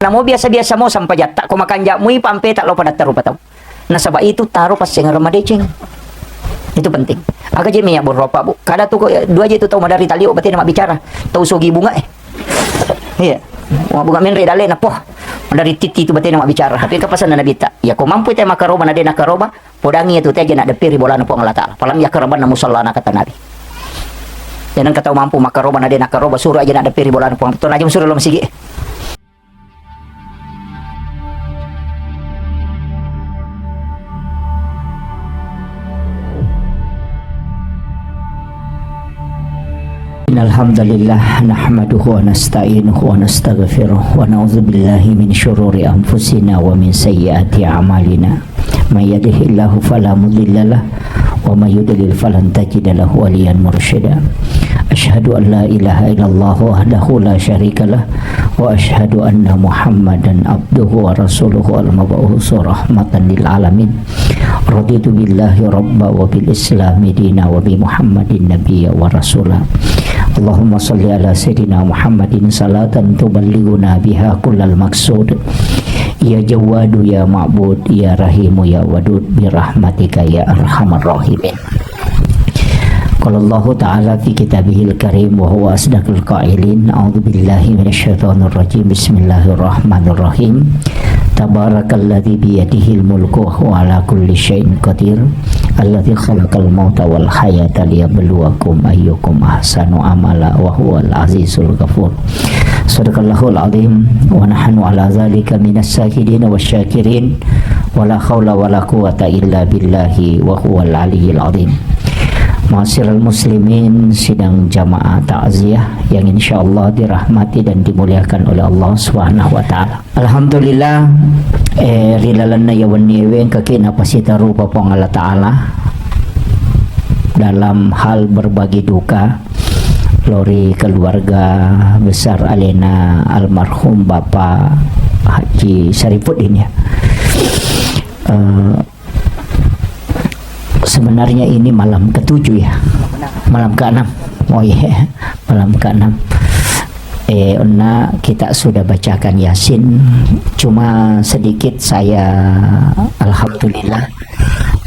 Namo biasa-biasa mo sampai jata ko makanja mo ipampe tak lo pada taruh patau. Nasaba itu taruh pas yang ramadeceng. Itu penting. Aga je miya berapa bu. Kada tu dua je tu tahu madari talio berarti nak bicara. Tahu sogi bunga Iya. Wah bunga menre dale na poh. Dari titi tu berarti nak bicara. Tapi kapasan na bita. Ya ko mampu te makaroba na de nakaroba. Podangi itu te nak depiri bola na po Allah Taala. Palam ya karaban na musalla na kata Nabi. Jangan kata mampu makaroba na de nakaroba suruh aja nak depiri bola na po. Tu aja suruh lo masigi. Alhamdulillah nahmaduhu wa nasta'inuhu wa nastaghfiruh wa na'udzu billahi min syururi anfusina wa min sayyiati a'malina may yahdihillahu fala mudhillalah wa may yudlil falan tajida lahu waliyan mursyida asyhadu an la ilaha illallah wahdahu la syarikalah wa asyhadu anna muhammadan abduhu wa rasuluhu al-mab'utsu rahmatan lil alamin raditu billahi rabba wa bil islami dina wa bi muhammadin nabiyya wa rasulah Allahumma salli ala sayyidina Muhammadin salatan tuballighuna biha kullal maqsud ya jawadu ya ma'bud ya rahimu ya wadud bi rahmatika ya arhamar rahimin. Qala Allah ta'ala fi kitabihil karim wa huwa asdaqul qailin a'udzu billahi minasyaitonir rajim bismillahirrahmanirrahim tabarakalladzi biyadihil mulku wa huwa ala kulli syai'in qadir alladzi khalaqal mauta wal hayata liyabluwakum ayyukum ahsanu amala wa huwal azizul ghafur. Sadaqallahul azim wa nahnu ala zalika minas syahidin wasyakirin wala haula wala quwata illa billahi wa huwal aliyyil azim. Ma'asyiral muslimin, sidang jamaah takziah yang insyaallah dirahmati dan dimuliakan oleh Allah Subhanahu wa taala. Alhamdulillah rilalanna ya waniwe kakina pasita rupa pong Allah taala dalam hal berbagi duka lori keluarga besar alena almarhum Bapak Haji Syarifuddin ya. Sebenarnya ini malam ke-7 ya, malam ke-6. Oh iya, malam ke-6. Kita sudah bacakan Yasin, cuma sedikit saya alhamdulillah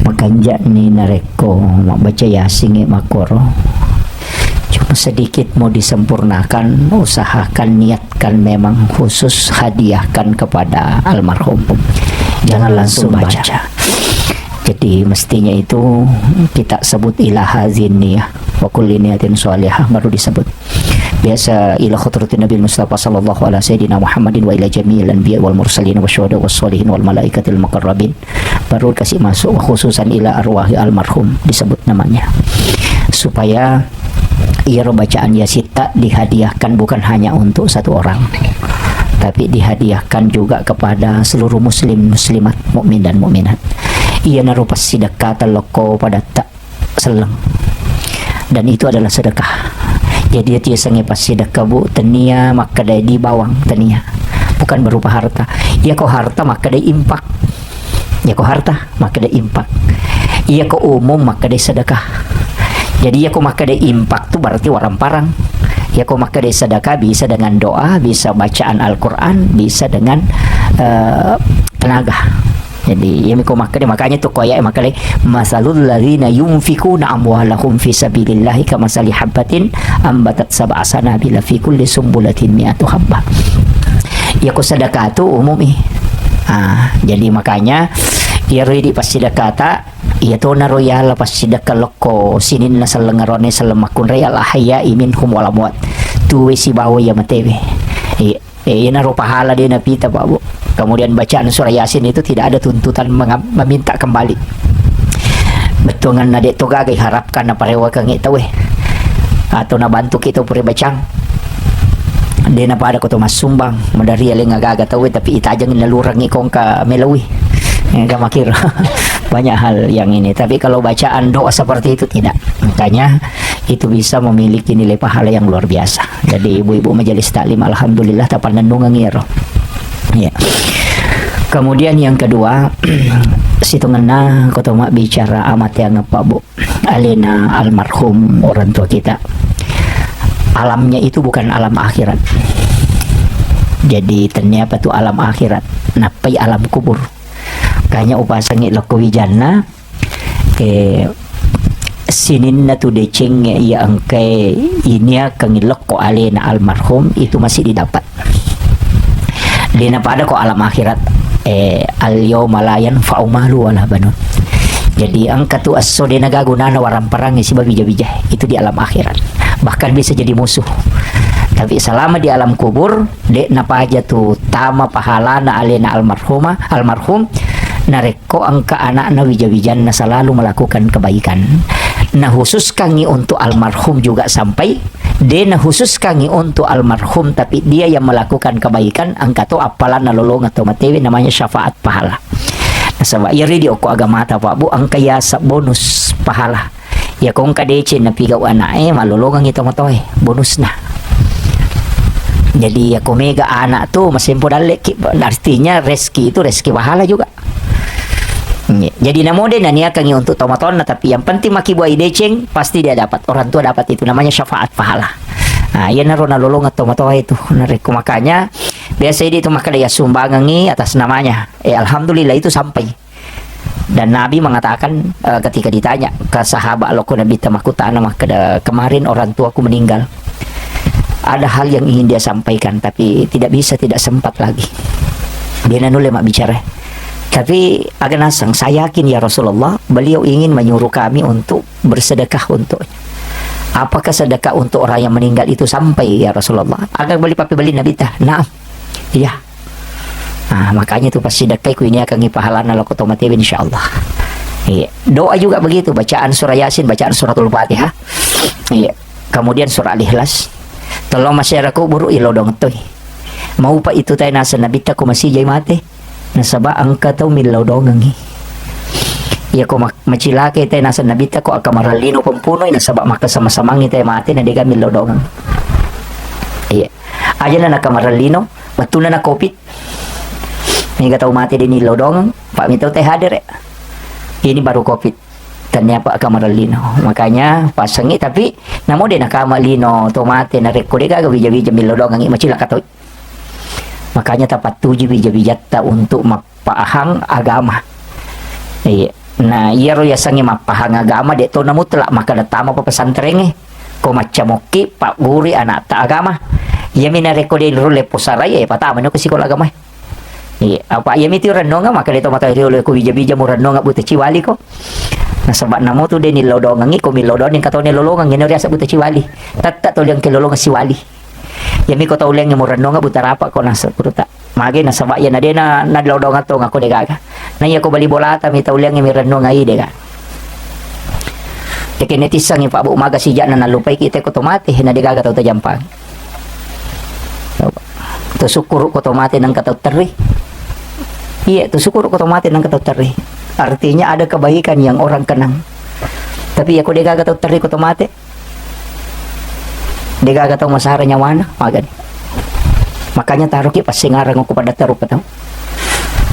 makanja ni nareko baca Yasin makoro. Cuma sedikit mau disempurnakan, usahakan niatkan memang khusus hadiahkan kepada almarhum. Jangan langsung baca. Jadi mestinya itu kita sebut ilaha zinniyah wa kulli niyatin shalihah baru disebut. Biasa ila khutratin Nabi Mustafa sallallahu alaihi sayyidina Muhammadin wa ila jami'il anbiya wal mursalin wasyuhada was sholihin wal malaikatil muqarrabin baru kasih masuk khususan ila arwahi almarhum disebut namanya. Supaya bacaan Yasin tak dihadiahkan bukan hanya untuk satu orang, tapi dihadiahkan juga kepada seluruh muslim muslimat mukmin dan mukminat. Ia narupas sedekah teloko pada tak seleng, dan itu adalah sedekah. Jadi dia sange pas sedekah bu tenia maka dia di bawang tenia bukan berupa harta. Ia ko harta maka dia impak. Ia ko harta maka dia impak. Ia ko umum maka dia sedekah. Jadi ia ko maka dia impak tu berarti warang parang. Ya ko maka dia sedekah bisa dengan doa, bisa bacaan Al-Quran, bisa dengan tenaga. Jadi ya miko makanya tu koyak makale masalul ladzina yunfikuna amwalahum fi sabilillah kamasali habatin ambatat sab'a sanabila fi kulli sumbulatin mi'atu habbah. Ya ko sedekah tu umum jadi makanya ya ridi pas sedekah ta ya to na royal pas sedekah loko sinin na salengarone salemakun real ahya minhum wal amwat tu si bawo ya matewe. Na ro pahala dia napita Pak Bu. Kemudian bacaan surah Yasin itu tidak ada tuntutan meminta kembali. Betul ngan nadek toga gay harapkan na parewa kang itaw atau na bantu kita puri bacang. Dia na pada ko to masumbang madari ale ngagaga taw tapi itajang nalurang ikong ka melawi. Enggak makir. Banyak hal yang ini, tapi kalau bacaan doa seperti itu tidak. Makanya itu bisa memiliki nilai pahala yang luar biasa. Jadi ibu-ibu majelis taklim alhamdulillah tapan nandungan ngiro. Ya. Kemudian yang kedua, situngena kotoma bicara amat yang apa Bu alena almarhum orang tua kita. Alamnya itu bukan alam akhirat. Jadi ternyata tu alam akhirat, napai alam kubur. Kanya upasangi loko wijana sinin na tu deceng ya angkai ini kang loko alena almarhum itu masih didapat. Dina pada ko alam akhirat al yaumalayan faumalu wala banun. Jadi angka tu aso de nagagunana waram perang si babija-bija itu di alam akhirat. Bahkan bisa jadi musuh. Tapi selama di alam kubur dek napa aja tu tama pahalana alena almarhum nareko angka anak na wija-wijan na selalu melakukan kebaikan. Nah khusus kangi untuk almarhum juga sampai dia khusus kangi untuk almarhum tapi dia yang melakukan kebaikan angka tu apalan nalolong atau matewi namanya syafaat pahala. Nah sebab ya di oko agama ta Pak Bu angka ya bonus pahala. Ya kong kadece na pigaw anak malolongan ito matoy bonus na. Jadi ya komega anak tuh masih podalek artinya reski itu reski pahala juga. Jadi namode nania kangi untuk tomaton tapi yang penting maki buai deceng pasti dia dapat orang tua dapat itu namanya syafaat pahala. Nah, ya naro nalolong atau matoa itu nareku makanya biasa itu maka dia sumbangangi atas namanya. Alhamdulillah itu sampai. Dan Nabi mengatakan ketika ditanya ke sahabat loko Nabi tamakuta nama kemarin orang tuaku meninggal. Ada hal yang ingin dia sampaikan tapi tidak sempat lagi. Dia nanule mak bicara. Tapi agak nasang, saya yakin ya Rasulullah, beliau ingin menyuruh kami untuk bersedekah untuknya. Apakah sedekah untuk orang yang meninggal itu sampai ya Rasulullah? Agak beli Nabi tah. Nah, iya. Nah, makanya itu pas sedekah ku ini akan ngipahalana lo otomatis insyaallah. Iya. Doa juga begitu, bacaan surah Yasin, bacaan suratul Fatihah. Iya. Kemudian surah Al-Ikhlas. Tolong masyarakat buru ilo dong toy. Mau pa itu tayo nasa nabita ko masih jay mate. Nasaba angka tau milaw dong ngi. Ya ko macilake tayo nasa nabita ko akamaralino pampunoy nasaba makasama-samang tayo mate na diga milaw dong. Iya. Aja na nakamaralino, matuna na kopit. May tau mate din ilaw dong. Pak mitaw tayo hadir ya. Ini baru kopit. Ternyata kamaralino makanya pasangi tapi namo din nakamalino tomate na rekode ka bija-bija milodong ang macila katoy makanya tapat tuji bija-bijata untuk mapahang agama nah iya ro yasangi mapahang agama de to namo telak maka datama pa pesantren ko macamoki pak guri anak ta agama iya mina rekode rule posaraya patama no ko agama apa iya miti renonga maka dito mata rule ko bija-bija mo renonga buta ciwali ko. Nah sebab namo tu dia ni lodongangi ko milodon yang kata ni lolongang ngene riasa buta ciwali. Tatta to yang kelolonga siwali. Ya mi ko ta uleng mo renonga buta rapa ko nasa puruta. Mage na sabak ya na de na lodonga to ngako de gaga. Na ya ko bali bolata mi ta uleng mi renonga i de ga. Ya netisang Pak Bu umaga sijak na nalupay kita ko tomate na de gaga to jampang. To syukur ko tomate nang kata teri. Iya, to syukur ko tomate nang kata teri. Artinya ada kebaikan yang orang kenang. Tapi aku dia gak tahu teri ko tomate. Dia gak tahu masara nyawana, magan. Makanya taruh ki pas singarang ko pada taruh patang.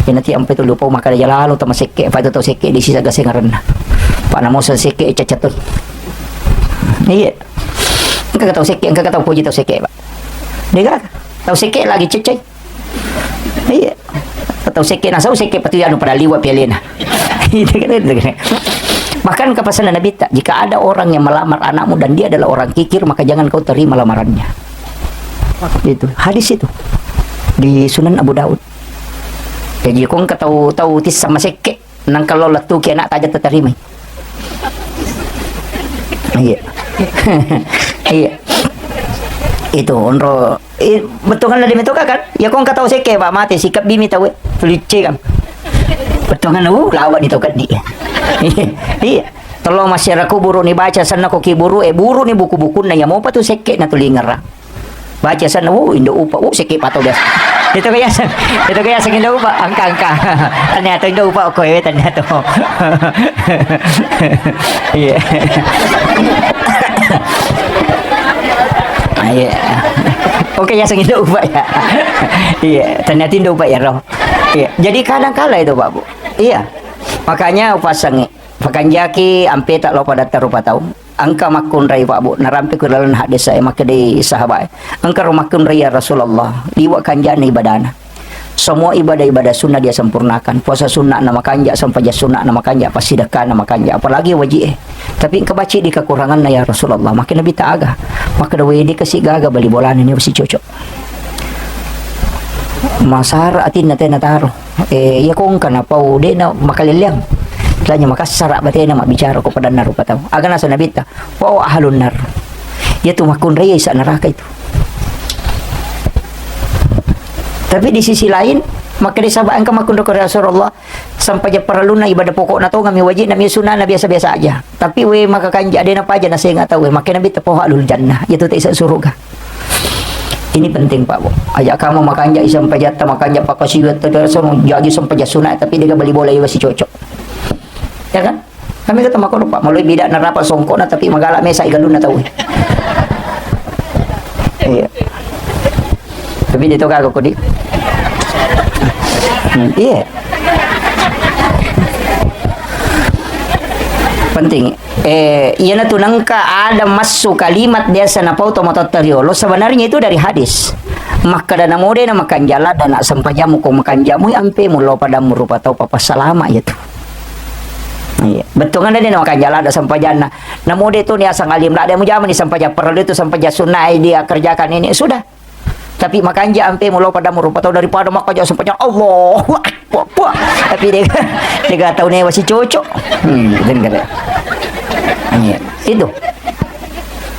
Inati ampe tu lupa maka dia lalu tama seke, pa itu seke di sisa gasingaran na. Pa namo sa seke cacatoy. Iya. Engka tahu seke, engka tahu puji tahu seke, Pak. Dia gak tahu seke lagi cecay. Iya. Tahu seke nasau seke patu anu pada liwa pialena. Bahkan kepesanan Nabi jika ada orang yang melamar anakmu dan dia adalah orang kikir maka jangan kau terima lamarannya. Itu hadis itu di Sunan Abu Daud. Jadi kau tahu tis sama seke nang kalau letu ki anak taja terima. Iya. Iya. Itu onro betul kan lagi metu kan ya kau tahu seke Pak mati sikap bimi tahu tulice kan betul kan lawan itu kan dia iya tolong masyarakat buru nih baca sana koki buru buru nih buku-buku na ya mau pa tu seke na tulingar baca sana indo upa seke pato gas itu kaya sa indo upa angka ternyata indo upa ko ternyata iya iya oke ya sang indo upa ya iya ternyata indo upa ya roh iya jadi kadang-kala itu Pak Bu iya makanya upasang pakanjaki ampe tak lo pada tarupa tahu angka makun rai Pak Bu narampi ke dalam hadis saya maka di sahabat angka makun rai ya Rasulullah liwat kanjana ibadana semua ibadah-ibadah sunnah dia sempurnakan puasa sunnah nama kanja sampai sunnah nama kanja pas sedekah nama kanja apalagi wajib tapi kebaca di kekurangan ya Rasulullah makin Nabi tak agak maka dawe di kasih gaga bali bolan ini mesti cocok masar atin natin nataro ya kung kenapa udah na makaliliang tanya maka sarak batay na mabicara ko pada naru pataw aga nasa nabita wa ahlun nar ya tumakun raya sa neraka itu tapi di sisi lain maka disabaan ka makun ko Rasulullah sampai ja perlu na ibadah pokok na to ngami wajib na sunnah na biasa-biasa aja tapi we makakanja ada na pa na saya nggak tahu we makin nabi tapo ahlul jannah itu tak isa surga. Ini penting Pak Bu. Ajak kamu makanja sampai jata makanja pakai siwet terasa jadi sampai sunat tapi dia beli bola masih cocok. Ya kan? Kami ketemu ko Pak, mulai bidak narapa songko na tapi magala mesa igalun na tahu. Iya. Tapi dito ka ko di. Iya. Penting. Iya na tunang ka ada masuk kalimat dia sana pauto matateriolo sebenarnya itu dari hadis. Maka dana mode na makanjala dana sampajamu ko makanjamu ampe mulo pada murupa tau papa salama ya tu. Iya. Betul kan dia makan jalan ada sampai jana. Namun dia tu ni asal alim lah. Dia menjaman ni sampai jana perlu itu sampai jana sunai dia kerjakan ini sudah. Tapi makan jana ampe mulau pada merupa tahu daripada makan jana sampai jana Allah. Puak. Tapi dia kata tahu ni masih cocok. Dengar. Iya. Itu.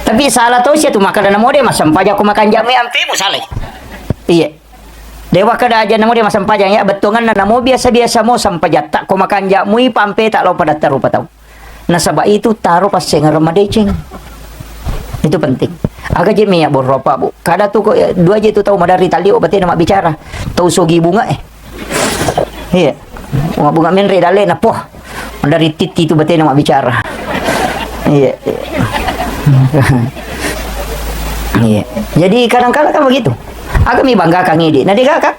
Tapi salah tahu siapa tu makan dana mode mas sampai jana aku makan jana ampe mu salah. Iya. Dewa kada aja namo dia masam pajang ya betongan na namo biasa-biasa mo sampai tak ko makan jamu pampe tak lo pada taruh patau. Nasaba itu taruh pas sengar ramadecing. Itu penting. Agak je minyak borropa Bu. Kada tu ko dua je tu tahu madari tali obatnya nama bicara. Tahu sogi bunga Iya. Bunga menre dale na poh. Madari titi tu batnya nama bicara. Iya. Iya. Jadi kadang-kadang kan begitu. Agak mi banggakan ini. Nadi kakak.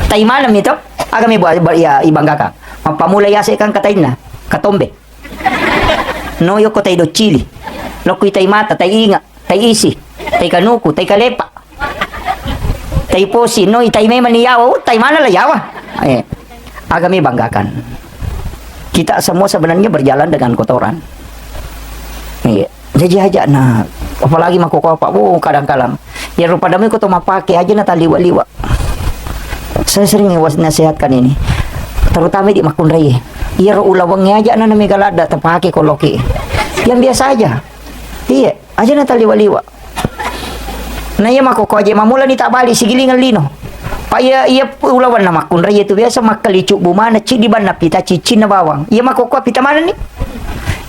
Tai malam itu. Agak mi buat ya ibanggakan. Mapamula yase kan katain na. Katombe. No yo ko tai do chili. No ko tai mata, tai inga, tai isi, tai kanuku, tai kalepa. Tai posi, no tai me maniyawa. Tai mana lah yawa. Agak mi banggakan. Kita semua sebenarnya berjalan dengan kotoran. Iya. Jadi aja nah. Apalagi makoko apa kadang-kadang ya rupa dami ko to mapake aja na taliwa-liwa. Saya sering nasihatkan ini terutama di makun rai iya ulawangnya aja na nami galada tapake ko loki yang biasa aja iya aja na taliwa-liwa na iya makoko aja mamula ni tak bali sigilingan lino pa iya ulawan na makun rai itu biasa makalicu bumana cidiban na pita cicin na bawang iya makoko pita mana nih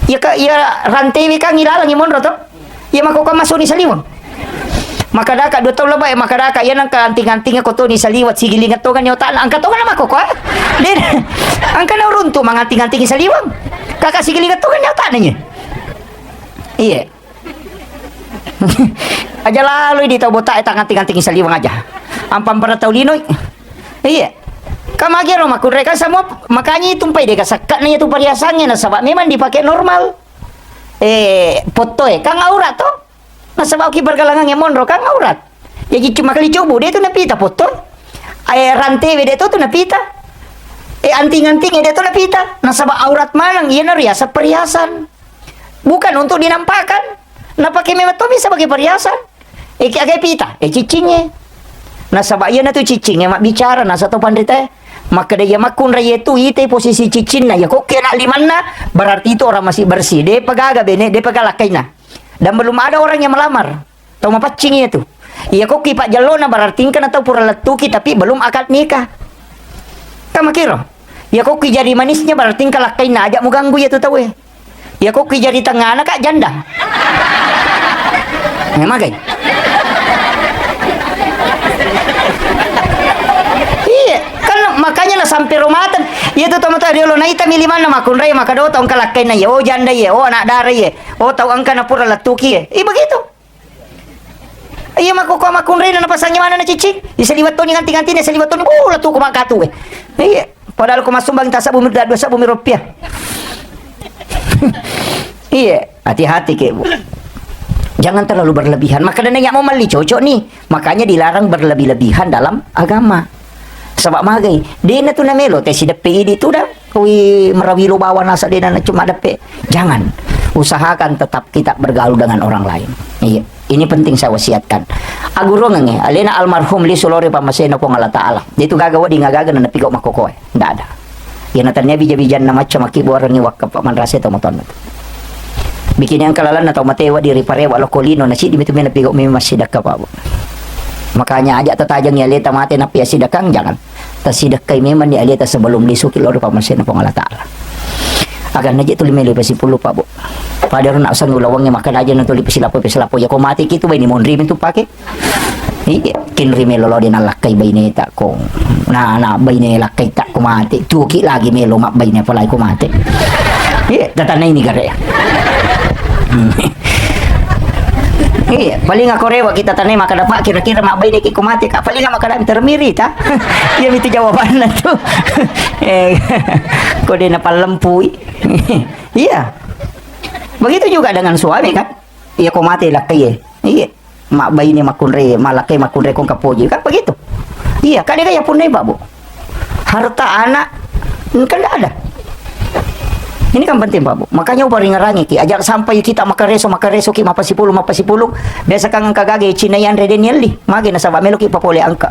iya rantai kang ilalang imon roto ya makoko masuk ni saliwang maka daka dua tahun lebay maka daka yan ang kaanting-anting ako to ni saliwat sigilingat to ganyo taan ang kato nga na makoko din ang kanawrun to mga anting-anting ni saliwang kakasigilingat to ganyo taan niya iya aja lalu dito bota itang anting-anting ni saliwang aja ang pamparataw linoy iya kamagiro makunre kan semua makanya tumpay de kasakat na itu perhiasannya na sabak memang dipakai normal foto kang aurat to nasaba ki bergalangan yang monro kang aurat jadi cuma kali coba dia tu napita foto rantai dia tu napita anting-anting dia tu napita nasaba aurat malang iya na riasa perhiasan bukan untuk dinampakkan napake memang to bisa bagi perhiasan agak pita cicingnya nasaba iya na tu cicingnya mak bicara nasa to pandita maka dia makun raya itu ite posisi cicin na ya kok kena limanna berarti itu orang masih bersih dia pegaga bene dia pegalakai na dan belum ada orang yang melamar tahu mapacing itu ya kok kipak jalona berarti kan atau pura letuki tapi belum akad nikah kamu kira ya kok jari manisnya berarti kalakai na ajak mu ganggu ya tuh tahu ya kok jari tengah anak kak janda memang kan makanya na sampai rumatan iya tuh tamu tadi lo naita miliman na makun ray maka do taong kalakay na ye oh janda ye oh anak dara ye oh tahu angka na pura latuki ye begitu iya makukuha makun ray na napasangnya mana na cicing isaliwat to ni nganti-nganti na isaliwat to ni latuko makatu iya padahal ko masumbang tasa bumi dua sa bumi rupiah iya hati-hati ke Bu. Jangan terlalu berlebihan. Maka dan yang mau mali cocok nih. Makanya dilarang berlebih-lebihan dalam agama. Sebab magai. Dina tu na melo. Tesi depe ini tu dah. Kui merawilo bawa nasa dina na cuma depe. Jangan. Usahakan tetap kita bergaul dengan orang lain. Iya. Ini penting saya wasiatkan. Agurong nge. Alena almarhum li sulore pamasena ko ngala ta'ala. Dito gagawa di ngagaga na napigaw makokoy. Nda ada. Yan natanya bija-bijan na macam makibuaran ni wakap manrase to moton na to. Bikin yang kalalan atau matewa di riparewa lo kolino nasi di mitu napigaw may masidak ka pa. Makanya aja tatajang ni aleta mate na piya sidakang jangan. Tasidak kay memang ni aleta sebelum disukil oro pamasena ko ngala ta'ala. Agan naji tuli melo pa si pulo pa bo. Pada na usang ulawang nga makan aja nang tuli pesilapo ya ko mati kitu bay ni monri mintu pake. Iya, kinri melo lo din alakay bay neta ko. Na bay ne lakay ta ko mati. Tuki lagi melo mak bay ne palay ko mati. Iya, tatanay ni gare. Iya, paling ako rewa kita tanay makadapak kira-kira mak bay ne ki ko mati ka. Paling makadam termiri ta. Iya itu jawaban na tu. Ko din na palampuy. Iya. Begitu juga dengan suami kan. Iya ko mati lakay eh. Iya. Mak bayi ni makunre, malaki makunre kong kapoji kan begitu. Iya, kan dia kaya punai Bu. Harta anak kan tidak ada. Ini kan penting Bu. Makanya ubah ringarangi ki, ajak sampai kita makareso ki mapasipulung. Biasa kang kagage cinayan redenial li, magi na sabak melo ki papole angka.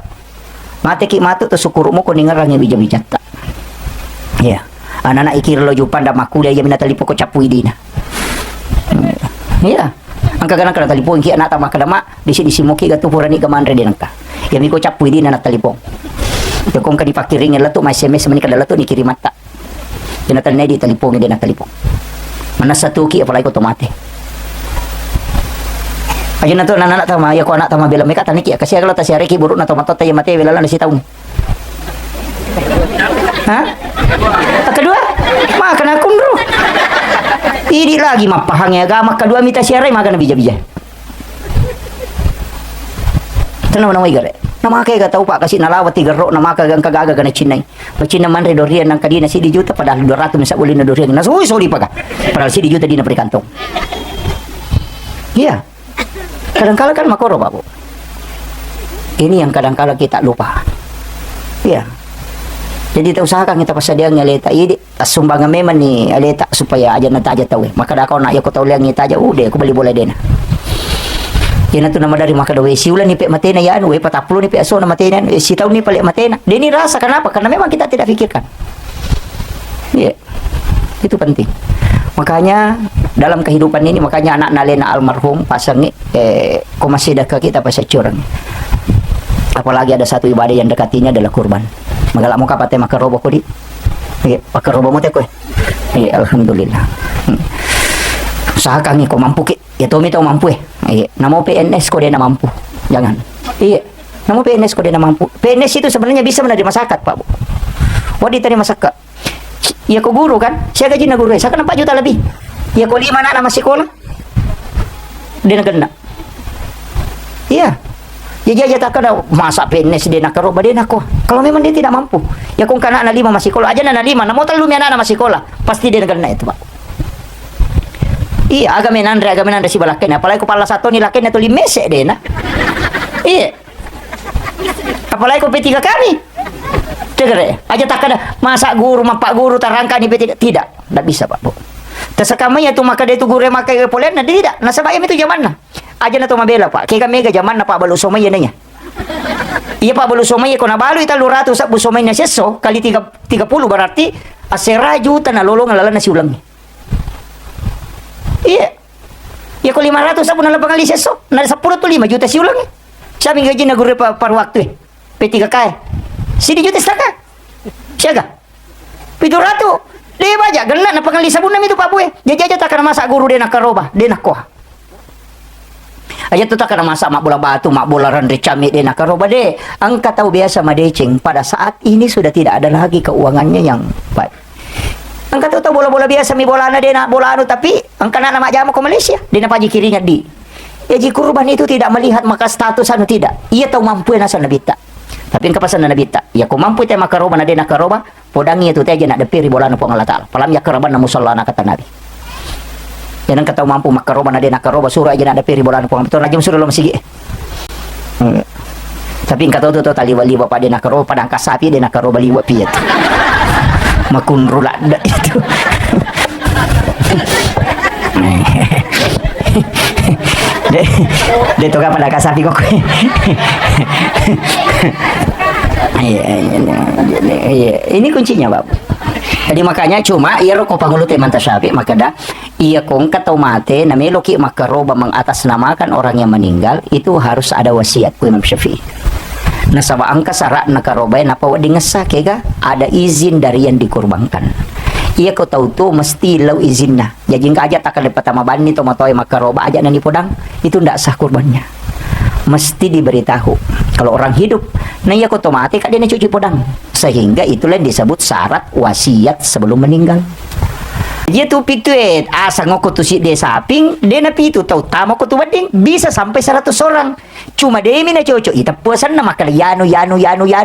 Mate ki matu to sukuru mo ko ningarangi bija-bija ta. Iya. Anak-anak ikir lo jupan da makulia ya minatalipo ko capui dina. Iya. Angka ganang kana talipong ki anak ta makadama disi muki gatu purani gamanre din angka. Ya mi ko capui din anak talipong. Ya kung kadi pakiring la to may SMS man kada la to ni kirimata. Tinatan na di talipong din anak talipong. Mana satu ki apalagi ko tomate. Ayo na to anak ta ya ko anak ta mabela meka taniki kasi agalo ta siare ki buruk na tomato ta ya mate wala na si taong. Hah? Kedua? Makan akun bro. Ini lagi mapahangnya agama kedua mita siarai makan bija-bija. Tenang nama igare. Nama kaya tahu Pak kasih nalawat tiga rok nama kagang kagaga kana Cina. Cina man re dorian nang kadina si di juta padahal 200 misa uli na dorian. Na suri pa ka. Padahal si di juta di na perikantong. Iya. Kadang-kala kan makoro Pak Bu. Ini yang kadang-kala kita lupa. Iya. Jadi kita usahakan kita pasadiang aleta ini sumbangan memang ni aleta supaya aja nanti aja tahu. Maka dah kau nak ya kau tahu liang kita aja udah aku beli boleh dena. Yana tu nama dari maka dawe si ulan ni pek matena ya anu 40 ni pek so nama matena si tahu ni paling matena. Deni rasa kenapa? Karena memang kita tidak fikirkan. Iya. Itu penting. Makanya dalam kehidupan ini makanya anak nalena almarhum pasang ko masih dekat kita pasal curang. Apalagi ada satu ibadah yang dekatinya adalah kurban. Magala mo kapate makarobo ko di. Makarobo mo te ko. Alhamdulillah. Usahakan ko mampu ki. Ya to mi to mampu namo PNS ko dia na mampu. Jangan. Iya. Namo PNS ko dia na mampu. PNS itu sebenarnya bisa menerima zakat, Pak Bu. Wadi terima zakat. Ya ko guru kan? Saya gaji na guru. Saya kena 4 juta lebih. Ya ko 5 anak na sekolah. Dia na kena. Iya. Ya dia tak kena masa PNS dia nak keroba dia nak kok. Kalau memang dia tidak mampu, ya kung kana na 5 masih sekolah aja na 5, namo telu mi anak masih sekolah, pasti dia kena itu Pak. Iya, agame nandre si balaken, apalagi kepala satu ni laken itu 5 mese dia na. Iya. Apalagi ko P3 kami. Tegere, aja tak kena masa guru pak guru tarangka ni P3 tidak bisa Pak Bu. Tersekamanya tu maka dia tu guru maka polen na tidak. Na sabaya itu zaman na. Aja na to mabela Pak. Kaya mega zaman na Pak balu somay nanya. Iya Pak balu somay ko na balu ita lurato sa busomay na seso kali 30 berarti asera juta na lolong alala na si ulang. Iya. Ya ko 500 sa pun na pangali seso. Na 10 to 5 juta si ulang. Sabi gaji na guru pa par waktu P3 kay. Si di juta staka. Siaga. Pidurato. Lima aja, gana na pangali sabun namin itu Pak Bu. Jaja tak kena masak guru dia nak karoba, dia nak kuah. Aja tu tak kena masak mak bola batu, mak bola randre camik dia nak karoba deh. Angka tahu biasa madeceng pada saat ini sudah tidak ada lagi keuangannya yang baik. Angka tahu bola-bola biasa mi bola dia nak bola anu tapi angka nak mak jamu ke Malaysia, dia nak paji kirinya di. Ya ji kurban itu tidak melihat maka status anu tidak. Ia tahu mampu nasa nabita. Tapi engkau pasan na nabita. Ya ko mampu te makaroba na de nakaroba, podangi itu te nak depiri bola na po Allah Taala. Palam ya karaban na musalla na kata Nabi. Jangan kata mampu makaroba na din nakaroba surah aja ada peri bolan ko betul aja suruh lo masigi. Tapi kata tu taliwa-liwa pada nakaroba padang kasapi dia nakaroba liwa piat. Makunrula itu. Dia toka pada kasapi kok. Ini kuncinya, Bab. Jadi makanya cuma ia rokok pangulut manta syafi maka dah ia kong kata mate na meloki makaroba mengatasnamakan orang yang meninggal itu harus ada wasiat ku Imam Syafi'i. Nah sama angka sarak nakaroba napa wa dingesa kega ada izin dari yang dikurbankan. Ia kau tahu tu mesti lau izinna. Jadi jika aja tak ada pertama bani to matoi makaroba aja nani podang itu ndak sah kurbannya. Mesti diberitahu. Kalau orang hidup, nah ia otomatis dia cuci podang. Sehingga itulah disebut syarat wasiat sebelum meninggal. Dia tu pituet asa ngoko tu si de saping, dia na pitu tahu tamo ko tu wedding bisa sampai 100 orang. Cuma dia mina cocok ita puasan na makal yanu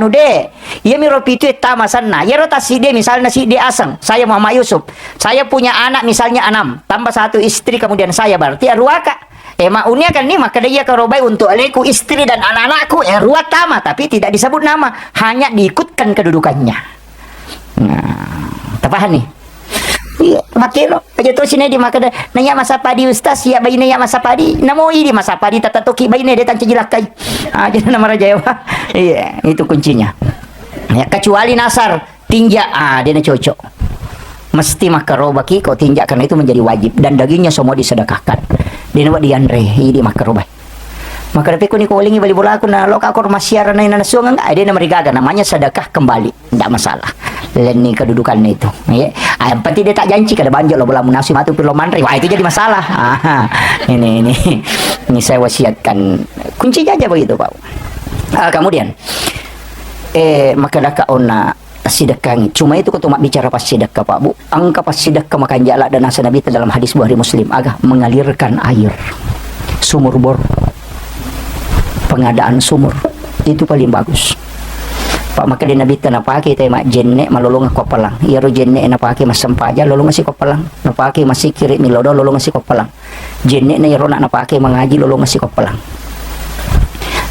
de. Ia miro pituet tamasan na. Ya rota si de misalnya si de asang, saya Muhammad Yusuf. Saya punya anak misalnya 6, tambah 1 istri kemudian saya berarti ruaka. Maunya kan nih maka dia karobai untuk aleku istri dan anak-anakku ruat tama tapi tidak disebut nama, hanya diikutkan kedudukannya. Nah, tapahan nih. Iya, makelo aja terus ini di maka nanya masa padi ustaz ya bayi nanya masa padi namo ini masa padi tata toki bayi ne datang cejilakai. Aja nama raja ya. Iya, itu kuncinya. Ya kecuali nasar tinja dia cocok. Mesti makarobaki kau tinjak karena itu menjadi wajib dan dagingnya semua disedekahkan. Dia buat diandre ini makarobah. Maka tapi ko ni ko lingi bali bola ako na loka ko masyara na inanasuang dia nama rigaga namanya sedekah kembali. Tidak masalah. Leni kedudukannya itu. Ya. Yang penting dia tak janji kada banjol lo bola munasi matu pilo manre. Wah itu jadi masalah. Ini saya wasiatkan. Kuncinya aja begitu, Pak. Kemudian maka dah kauna sedekah. Cuma itu kau bicara pas sedekah, Pak Bu. Angka pas sedekah makan jala dan asa Nabi dalam hadis Bukhari Muslim agak mengalirkan air. Sumur bor. Pengadaan sumur itu paling bagus. Pak maka dia Nabi tanah pakai tema jenne malolong kopalang. Ia ro jenne na pakai mas sempaja lolong ngasih kopalang. Na pakai masih kiri milodo lolong ngasih kopalang. Jenne na iro na pakai mengaji lolong ngasih kopalang.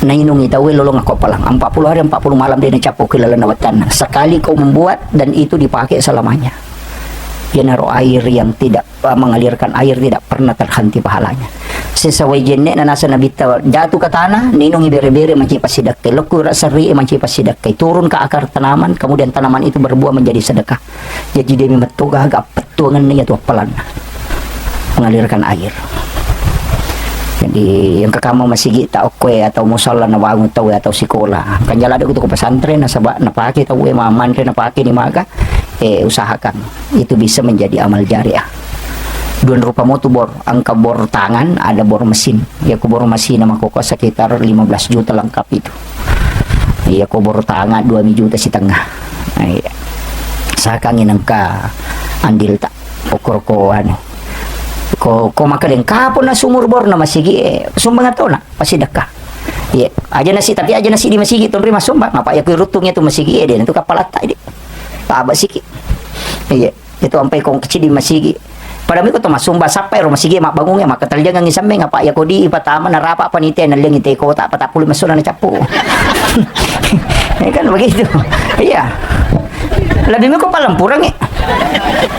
Na inung itawe lolong kopalang. 40 hari 40 malam dia nacapo kilala nawatan. Sekali kau membuat dan itu dipakai selamanya. Dia naruh air yang tidak mengalirkan air tidak pernah terhenti pahalanya. Sesawai jenne na nasa nabita jatuh ke tanah ninong ibere-bere mancipas sedekah lekur seri mancipas sedekah turun ke akar tanaman kemudian tanaman itu berbuah menjadi sedekah. Jadi dia memetoga agak petuangan niya tu pelan mengalirkan air. Jadi yang kekama masih kita oke atau musalla na bangun tahu atau sekolah kan jalan ada ke pesantren na sabak na pakai tahu maman na pakai ni maka usahakan itu bisa menjadi amal jariah. Dua rupa motu bor angka bor tangan ada bor mesin ya ku bor mesin nama koko sekitar 15 juta lengkap itu ya ku bor tangan 2 juta setengah iya sakangin angka andil tak okor-koan ko maka den kapon na sumur bor na masigi sumbang ato na pasidaka iya aja nasi tapi aja nasi di masigi tonri masumbang apa ya ku rutungnya tu masigi dia itu kapalata ini taba siki iya itu sampai kong kecil di masigi pada miko to masumba sampai rumah sige mak bangungnya mak ketaljangan ngi sampe ngapa ya kodi ipatama na rapa panite na lengi te kota patapuli masuna na capu. Kan begitu. Iya. Lebih miko palampurang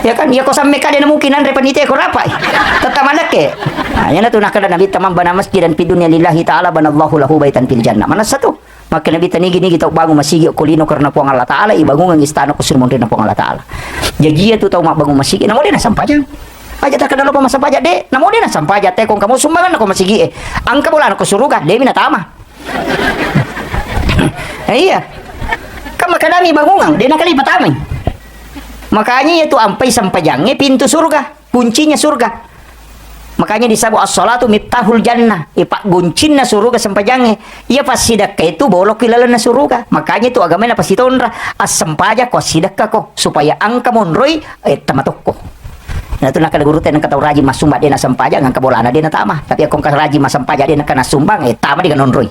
ya kan ya ko sampe kada na mungkinan re panite ko rapa. Tatamalak Nah, yan na to nakada nabi tamam bana masjid dan pidunya lillahi ta'ala banallahu lahu baitan fil jannah. Mana satu? Maka nabi tanigi kita bangun masjid kulino karena po Allah Ta'ala ibangun ang istana ko sirmon rin na po Allah Ta'ala. Jadi itu tahu mak bangun masjid namo din na sampajan. Aja tak kenal apa masa pajak dek, namun dia nak sampai aja tekong kamu sumbangan aku masih gie, angka bola aku suruh dia minat tama. Iya, kan maka dami bangungan, dia nak kali pertama. Makanya itu sampai jangnya pintu surga, kuncinya surga. Makanya disebut as-salatu miftahul jannah, ipak kuncinya surga sampai jangnya. Ia pas sedekah itu bolok kilalana surga. Makanya itu agamanya pasti tonra, as sampaja kau sedekah kau supaya angka monroi tamatoko. Nah itu nak guru teh nak tahu rajin mas sumbang dia nak sampaja ngangka bola dia nak tamah tapi aku kan rajin mas sampaja dia nak kena sumbang tamah dia kan nonroi.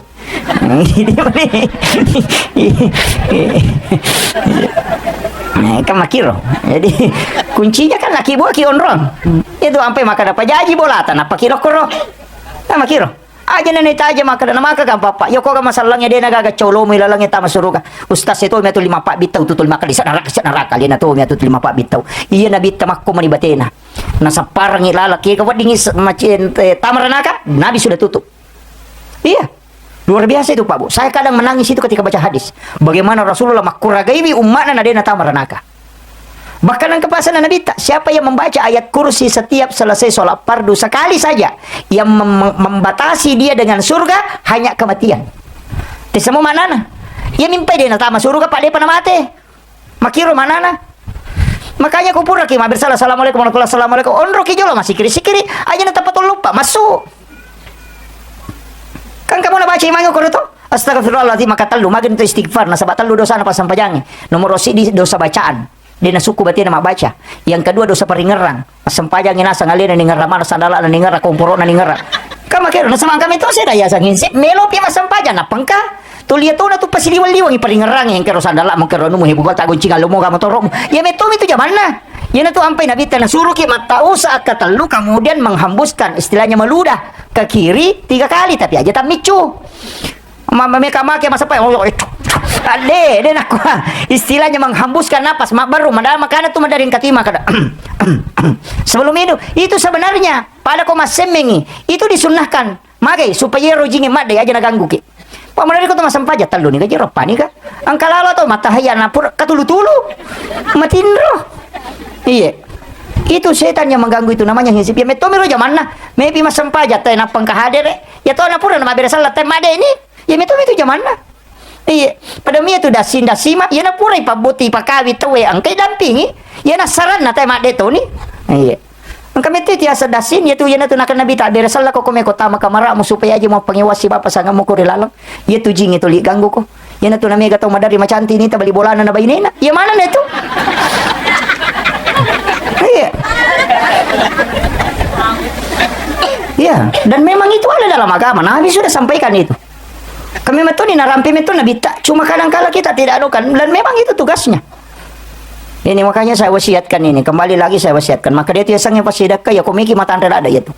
Kan makiro. Jadi Kuncinya kan laki buah ki onrong. Itu sampai makan apa jaji bola tanah apa kiro koro. Nama kiro. Aja nene aja makan nama ka papa. Yo ko ka masalangnya dia naga colo mo ilalangnya ta masuruga. Ustaz itu metu 5 pak bitaw tutul makan di sana neraka lina to metu 5 pak bitaw. Iya na bita makko mani batena. Nasa parang ilalaki ka wadingis macin tamaranaka. Nabi sudah tutup. Iya. Luar biasa itu Pak Bu. Saya kadang menangis itu ketika baca hadis. Bagaimana Rasulullah makuragaiwi umatna nadena tamaranaka. Bahkan yang kepasan Nabi tak, siapa yang membaca ayat kursi setiap selesai sholat fardu sekali saja, yang membatasi dia dengan surga hanya kematian. Di semua manana, ia mimpi dia natama surga pak dia pernah mati. Makiro manana. Makanya kupura ki mabir salah assalamualaikum warahmatullahi wabarakatuh. Onro ki jolo masih kiri sikiri aja nata patol lupa masuk. Kan kamu nak baca imannya kau itu? Astagfirullahaladzim maka talu makin itu istighfar nasabat talu dosa apa sampajangi. Nomor rosi di dosa bacaan. Dia suku berarti nama baca. Yang kedua dosa peringerang. Sempajang ina sangalina ningerang mana sandala ningerang komporo ningerang. Kamu kira nasa mangkam itu saya daya sangin sip melo pi masampajan napangka. Tu lihat tu na tu pasiliwal-liwang iperingerang yang kira sandala mo kira nu mo hibugal ta goncing alumo kamu torok. Ya metom itu zaman na. Ya na tu ampai nabi tanah suruh ki matau saat kata lu kemudian menghembuskan istilahnya meludah ke kiri 3 kali tapi aja tak micu. Mama mereka make masa apa? Ade, dia nak istilahnya menghembuskan napas, mak baru madal makanan tu madarin katima kada. Sebelum itu sebenarnya pada koma semengi itu disunahkan. Magai supaya rojingi mak dia aja na ganggu ki. Pamanari ko tu masam paja talu ni ka pani ka. Ang kalalo to matahaya na pur katulu-tulu. Matindro. Iya. Itu setan yang mengganggu itu namanya hisip. Ya metomiro zaman na. Maybe masam paja tay na pangkahader. Ya to na pura na mabira salat tay made ini. Ya metom itu zaman na. Iya, pada mia tu dasima, ya na pura ipabuti pakawi tawe angkai dampingi, ya na saran na tay made to ni. Iya. Ang kami tu tiasa dasin, ya tu ya na tu nak nabi tak beresal lah ko kome kota makamara mo supaya aja mau pengiwasi bapa sanga mo ko rilalang. Ya tu jing itu li ganggu ko. Ya na tu na mega tau madari macanti ni tabali bolana na bainena. Ya mana na itu? Iya. Ya, dan memang itu ada dalam agama. Nabi sudah sampaikan itu. Kami metode narampi metode nabita. Cuma kadang-kala kita tidak adukan dan memang itu tugasnya. Ini makanya saya wasiatkan ini. Kembali lagi saya wasiatkan. Maka dia tiasangnya pasti sedekah ya komiki mata anda ada itu.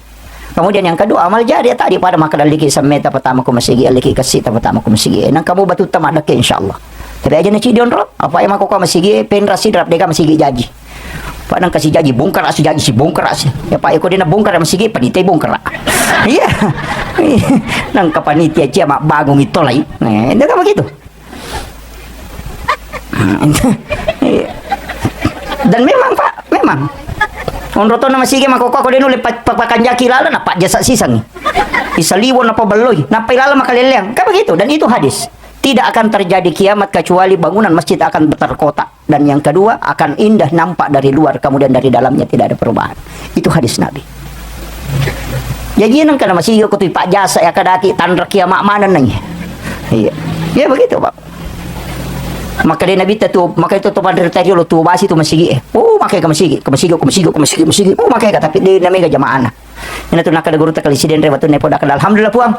Kemudian yang kedua amal jariah tadi pada maka lagi sameta pertama ko masigi aliki kasita pertama ko masigi. Nang kamu batu tamada ke insyaallah. Tapi aja na cidon ro. Apa yang aku masigi penra sidrap deka masigi jaji. Pak nang kasih jaji bongkar asi jaji si bongkar asi. Ya Pak iko dina bongkar masigi panite bongkar. Iya. Nang kapanitia cia mak bagong itu lagi. Nah, itu kan begitu. Dan memang Pak, memang. Onroto na masige makoko ko dinu lepat pakanjaki lala na Pak jasa sisang. Isaliwon na pabeloy, na pailala makaleleng. Kan begitu dan itu hadis. Tidak akan terjadi kiamat kecuali bangunan masjid akan terkotak dan yang kedua akan indah nampak dari luar kemudian dari dalamnya tidak ada perubahan. Itu hadis Nabi. Jadi nang kana masih ko tu Pak jasa ya kadaki tandra kiamat mana nanya. Iya. Ya begitu Pak. Maka dia Nabi tu maka itu tu pandai tadi lo tu basi tu masih oh makai ka masih. Oh makai ka tapi dia namanya jamaah. Ina tu nak ada guru tak kalisiden re batu nepo dak alhamdulillah puang.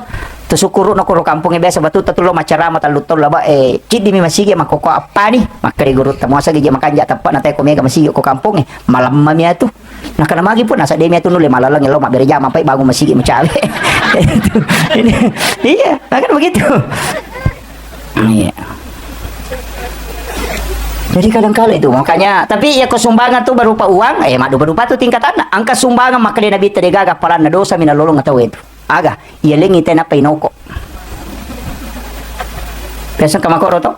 Tersukuru nak kuro kampungnya biasa batu tatulo macara mata lutol laba cid di masigi makoko apa nih maka di guru tamu asa gija makan jat apa nanti ko mega masigi ko kampungnya malam mamia tu nak kena magi pun asa demia tu nule malalang lo mak berjam sampai bangun masigi mecawe iya kan begitu iya. Jadi kadang-kala itu makanya tapi ya kesumbangan tuh berupa uang madu berupa tuh tingkatan angka sumbangan maka dia nabi terdegaga palan dosa mina lolong atau itu aga iya lengi tena painoko biasa kamako roto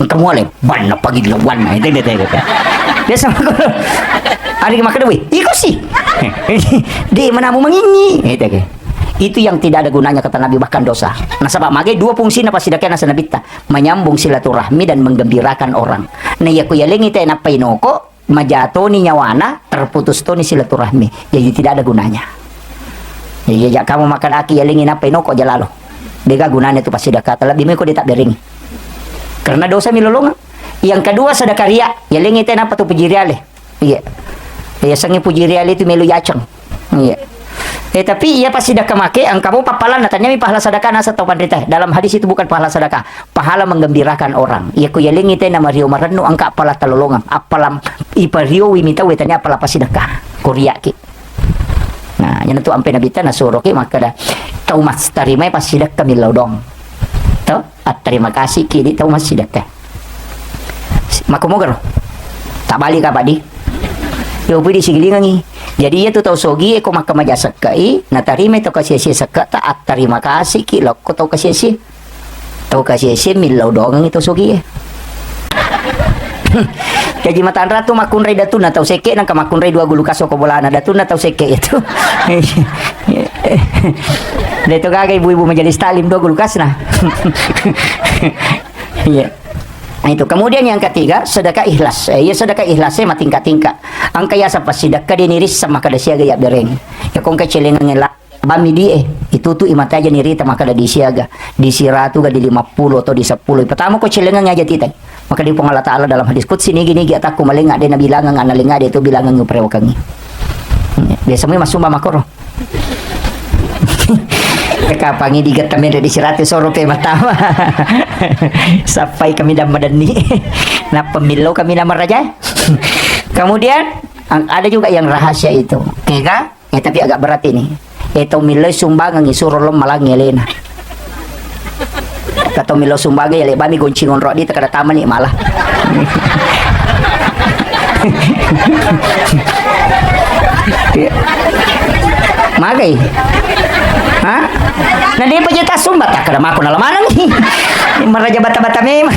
kamu ale ban na pagi lawan na itu biasa makoro hari maka dewi iko sih di mana mau mengingi itu yang tidak ada gunanya kata Nabi bahkan dosa. Nah sebab magai dua fungsi napa sidaknya nasa nabita menyambung silaturahmi dan menggembirakan orang. Nah ya ku yalengi teh napa inoko majatoni nyawana terputus toni silaturahmi. Jadi tidak ada gunanya. Jadi ya kamu makan aki yalengi napa inoko jalalo. Dega gunanya itu pasti sedekah lebih meko dia tak bering. Karena dosa milolong. Yang kedua sedekah ria yalengi teh napa tu pujiriale. Iya. Ya sangi pujiriale itu melu yacang. Iya. Tapi ia pasti dah kemake ang kamu papalan natanya mi pahala sedekah nasa tau pandita. Dalam hadis itu bukan pahala sedekah, pahala menggembirakan orang. Ia ku yelingi teh nama rio maranu angka apala talolongan, apalam ipario wimita wetanya apala pasidekah. Korea ki. Nah, yan tu ampe nabita na suruh ki maka dah tau mas tarimay pasidekah milaudong. Tau at terima kasih ki di tau mas sidekah. Makumogaro. Tak balik ka di. Yo pudi sigilingan jadi ia tu tahu sogi eko maka maja sakai na tarime to kasih saka taat terima kasih ki lo ko tahu kasih tahu kasih milau dong itu sogi jadi matan ratu makun ray datu na tahu seke nang kamakun ray dua gulu kaso ko bola na datu na tahu seke itu Dito kagay ibu-ibu majelis talim dua gulu kas na iya. Nah itu. Kemudian yang ketiga, sedekah ikhlas. Ya sedekah ikhlasnya mah tingkat-tingkat. Ang kaya sa pasidekah diniris sama kada siaga ya bereng. Ya kung kacelengan ngela bami die itu tuh imata aja nirita maka ada di siaga. Di siratu ga di 50 atau di 10. Pertama ko celengan aja titay. Maka di pangala taala dalam hadis qudsi nigi ataku malinga de na bilangan nga nalinga de itu bilangan yung prewakangi. Biasa mo masumba makoro. Kapangi digat kami dari 100 rupiah matama sampai kami dah madani nah pemilu kami nama raja. Kemudian ada juga yang rahasia itu kega tapi agak berat ini itu milo sumbangan isuruh lom malang elena kata milo sumbangan ya lebami goncingon rodi tak ada taman nih malah magai hah? Nah dia penjata sumbat tak kena maku nalaman nih meraja bata-bata memang.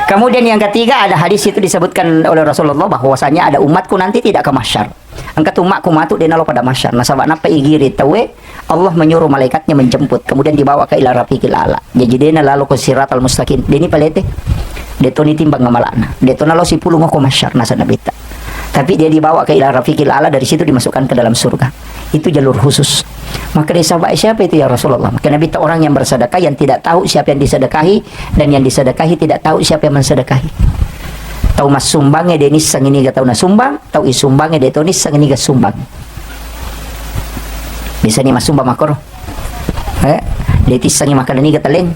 Kemudian yang ketiga ada hadis itu disebutkan oleh Rasulullah bahwasanya ada umatku nanti tidak ke masyar. Angkat umatku matu dia nalo pada masyar. Nah sabak napa igiri tawe Allah menyuruh malaikatnya menjemput kemudian dibawa ke ila rafiqil ala. Jadi dia lalu ke siratal mustaqim. Dia ini palete. Dia tu ni timbang ngamalana. Dia tu nalo si pulung ke masyar nasa nabita. Tapi dia dibawa ke ila rafiqil ala dari situ dimasukkan ke dalam surga. Itu jalur khusus. Maka dia sahabat siapa itu ya Rasulullah? Maka Nabi tak orang yang bersedekah yang tidak tahu siapa yang disedekahi dan yang disedekahi tidak tahu siapa yang mensedekahi. Tahu mas sumbangnya dia ni sang ini tahu na sumbang, tahu isumbangnya dia tahu ni sang ini sumbang. Bisa ni mas sumbang makor. Dia tisangi makan ni taleng.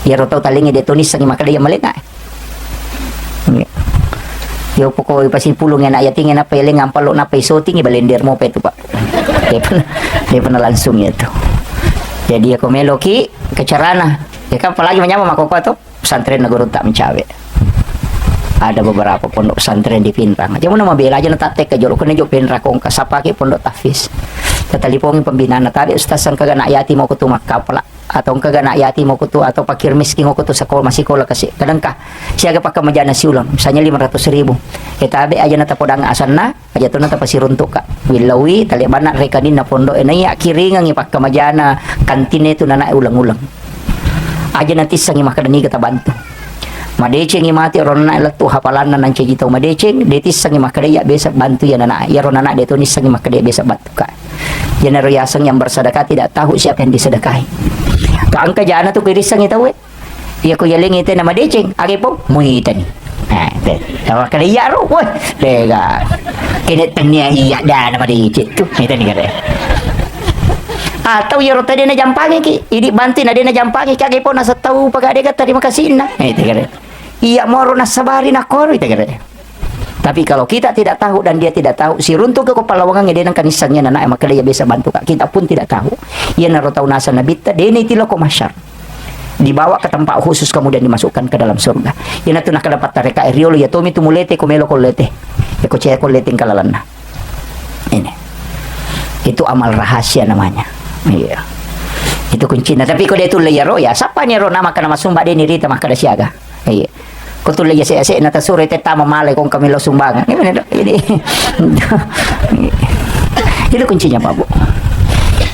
Dia tahu talengnya dia tahu ni sangi makan dia malena. Yo pokok pasti pulung yang ayat tinggi apa yang ngampalo napa iso tinggi balender mo pa itu pak. Dia pernah langsung itu. Jadi aku meloki kecarana. Ya kan apalagi menyama makoko tuh pesantren negoro tak mencawe. Ada beberapa pondok pesantren di Pinrang. Aja mau bela aja natatek ke jolo kena jo Pinrang kong kasapake pondok tahfiz. Tatalipong pembinaan tadi ustaz sang kagak nak yati mau kutu makapla atau kagak nak yati mau kutu atau pakir miskin mau kutu sekolah masih sekolah kasih. Kadangkah siaga pakai majana siulang misalnya 500.000. Kita abe aja nata podang asanna aja tu nata pasiruntuk ka. Wilawi tali banak rekadin na pondok enai akiringan ngi pakai majana kantine itu nana ulang-ulang. Aja nanti sangi makan ni kita bantu. Madeceng mati rona letu hafalan nan cegi tau madeceng detis sangi makade ya biasa bantu ya nana ya rona nak detu ni sangi makade biasa bantu ka ya naro yasang yang bersedekah tidak tahu siapa yang disedekahi ka angka jana tu kiris sangi tahu ya ko yeleng ite nama deceng age po muitan nah de tawa kade ya ro woi lega kene tanya iya da nama deceng tu itu ni kade atau ya rota dia na jampangi ki idi bantu na dia na jampangi kage po nasa tahu pagade ka terima kasih na itu kade iya moro nasabari nakor itu kata. Tapi kalau kita tidak tahu dan dia tidak tahu, si runtuh ke kepala wangang dia nang kanisangnya nana maka dia bisa bantu kak. Kita pun tidak tahu. Ia naro tahu nasa nabita dia ni tilo ko masyar. Dibawa ke tempat khusus kemudian dimasukkan ke dalam surga. Ia natu nak dapat tareka eriolo ya tomi tumulete komelo kolete. Ya ko caya kolete kalalana. Ini. Itu amal rahasia namanya. Iya. Itu kuncinya. Tapi kalau dia tu layaro ya, siapa ni ro nama kana masumba dia ni rita maka ada siaga. Iya. Kau tu lagi saya nata sore teta mamalai kong kami lo sumbang. Ini itu kuncinya Pak Bu.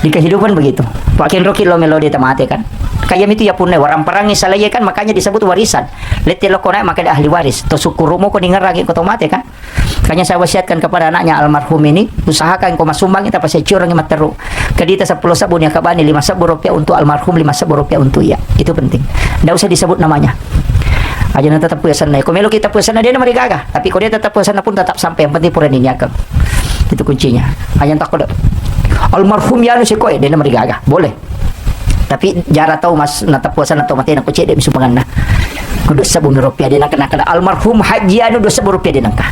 Di kehidupan begitu. Pak Kenroki lo melodi tamate kan. Kayak itu ya punai warang perangi salaya kan makanya disebut warisan. Lete lo kona maka ahli waris. To syukurumu ko dengar lagi ko tomate kan. Makanya saya wasiatkan kepada anaknya almarhum ini usahakan kau masumbang kita pasti curang yang materu. Kedita 10 sabun yang kabani 5 sabun rupiah untuk almarhum 5 sabun rupiah untuk ya. Itu penting. Tidak usah disebut namanya. Aja nanti tetap puasan naik. Komelo kita puasan dia nama gaga. Tapi kalau dia tetap puasan pun tetap sampai yang penting pura ini nyakang. Itu kuncinya. Hanya takut almarhum ya si koy dia nama digagah boleh tapi jara tahu mas nata puasa nata mati nak cek dia bisu panganda kudu 1000 rupiah dia nak kena almarhum haji anu 1000 rupiah dia nangka.